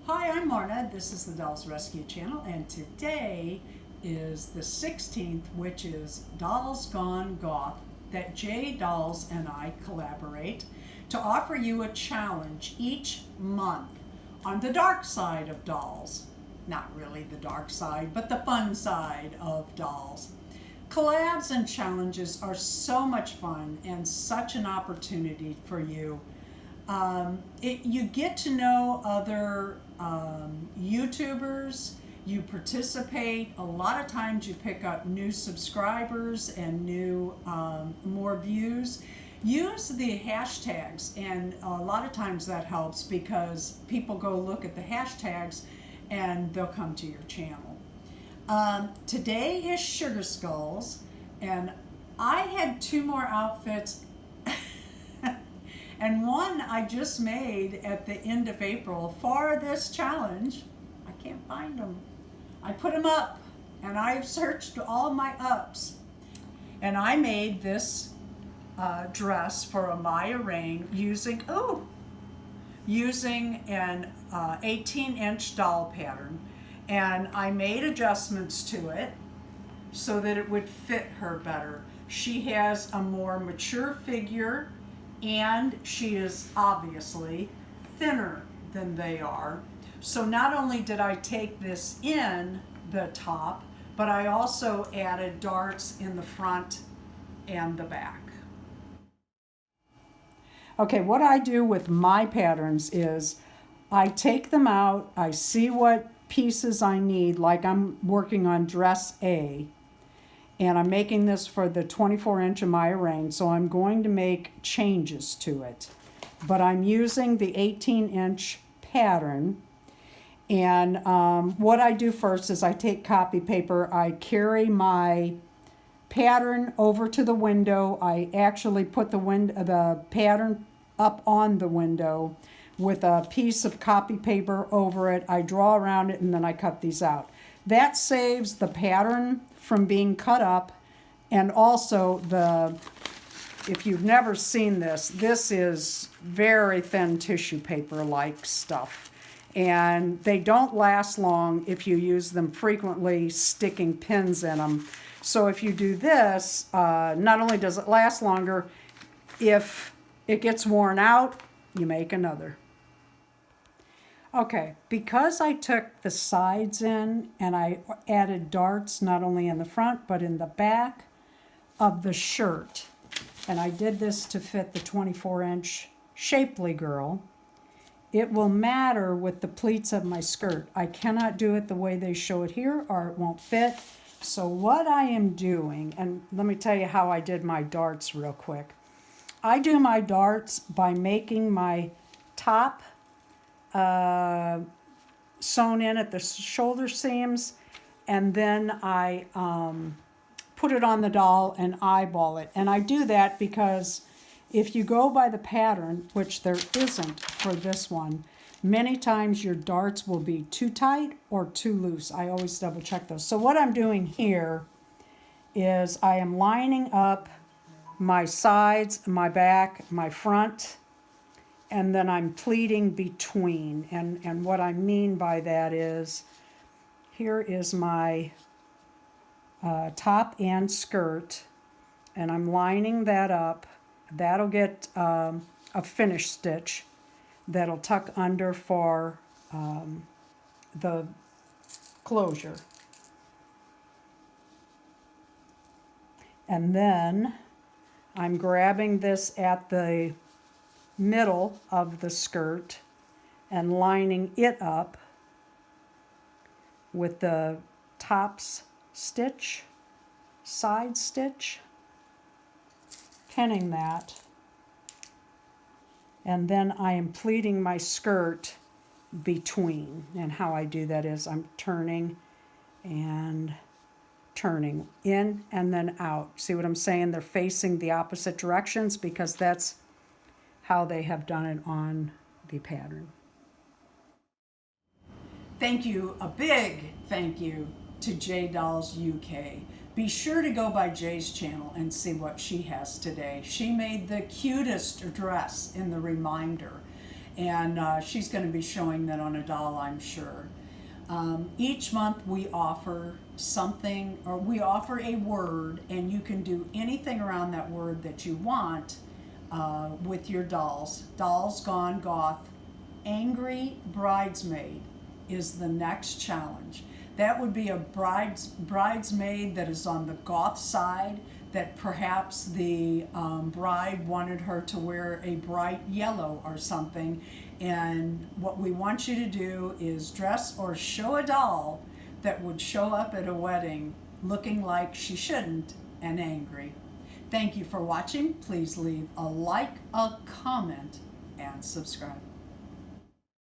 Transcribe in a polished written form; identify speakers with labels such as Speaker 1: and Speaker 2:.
Speaker 1: Hi, I'm Marna. This is the Dolls Rescue Channel, and today is the 16th, which is Dolls Gone Goth, that J Dolls and I collaborate to offer you a challenge each month on the dark side of dolls. Not really the dark side, but the fun side of dolls. Collabs and challenges are so much fun and such an opportunity for you. You get to know other YouTubers, you participate, a lot of times you pick up new subscribers and new more views. Use the hashtags, and a lot of times that helps because people go look at the hashtags and they'll come to your channel. Today is Sugar Skulls, and I had two more outfits and one I just made at the end of April for this challenge. I can't find them. I put them up, and I've searched all my ups. And I made this dress for a Maya Rain using an 18-inch doll pattern. And I made adjustments to it so that it would fit her better. She has a more mature figure, and she is obviously thinner than they are. So not only did I take this in the top, but I also added darts in the front and the back. Okay, what I do with my patterns is I take them out, I see what pieces I need, like I'm working on dress A, and I'm making this for the 24-inch of Maya Rain, so I'm going to make changes to it. But I'm using the 18-inch pattern, and what I do first is I take copy paper, I carry my pattern over to the window, I actually put the pattern up on the window with a piece of copy paper over it, I draw around it, and then I cut these out. That saves the pattern from being cut up, and also if you've never seen this, this is very thin tissue paper like stuff, and they don't last long if you use them frequently, sticking pins in them. So if you do this, not only does it last longer, if it gets worn out, you make another. Okay, because I took the sides in and I added darts not only in the front but in the back of the shirt, and I did this to fit the 24-inch shapely girl, it will matter with the pleats of my skirt. I cannot do it the way they show it here or it won't fit. So what I am doing, and let me tell you how I did my darts real quick. I do my darts by making my top sewn in at the shoulder seams, and then I put it on the doll and eyeball it. And I do that because if you go by the pattern, which there isn't for this one, many times your darts will be too tight or too loose. I always double check those. So what I'm doing here is I am lining up my sides, my back, my front, and then I'm pleating between. And what I mean by that is, here is my top and skirt, and I'm lining that up. That'll get a finish stitch that'll tuck under for the closure. And then I'm grabbing this at the middle of the skirt and lining it up with the tops stitch, side stitch, pinning that, and then I am pleating my skirt between. And how I do that is I'm turning and turning in and then out. See what I'm saying? They're facing the opposite directions because that's how they have done it on the pattern. Thank you, a big thank you to J Dolls UK. Be sure to go by Jay's channel and see what she has today. She made the cutest dress in the reminder. And she's going to be showing that on a doll, I'm sure. Each month we offer something, or we offer a word, and you can do anything around that word that you want with your dolls. Dolls Gone Goth Angry Bridesmaid is the next challenge. That would be a bridesmaid that is on the goth side, that perhaps the bride wanted her to wear a bright yellow or something. And what we want you to do is dress or show a doll that would show up at a wedding looking like she shouldn't and angry. Thank you for watching. Please leave a like, a comment, and subscribe.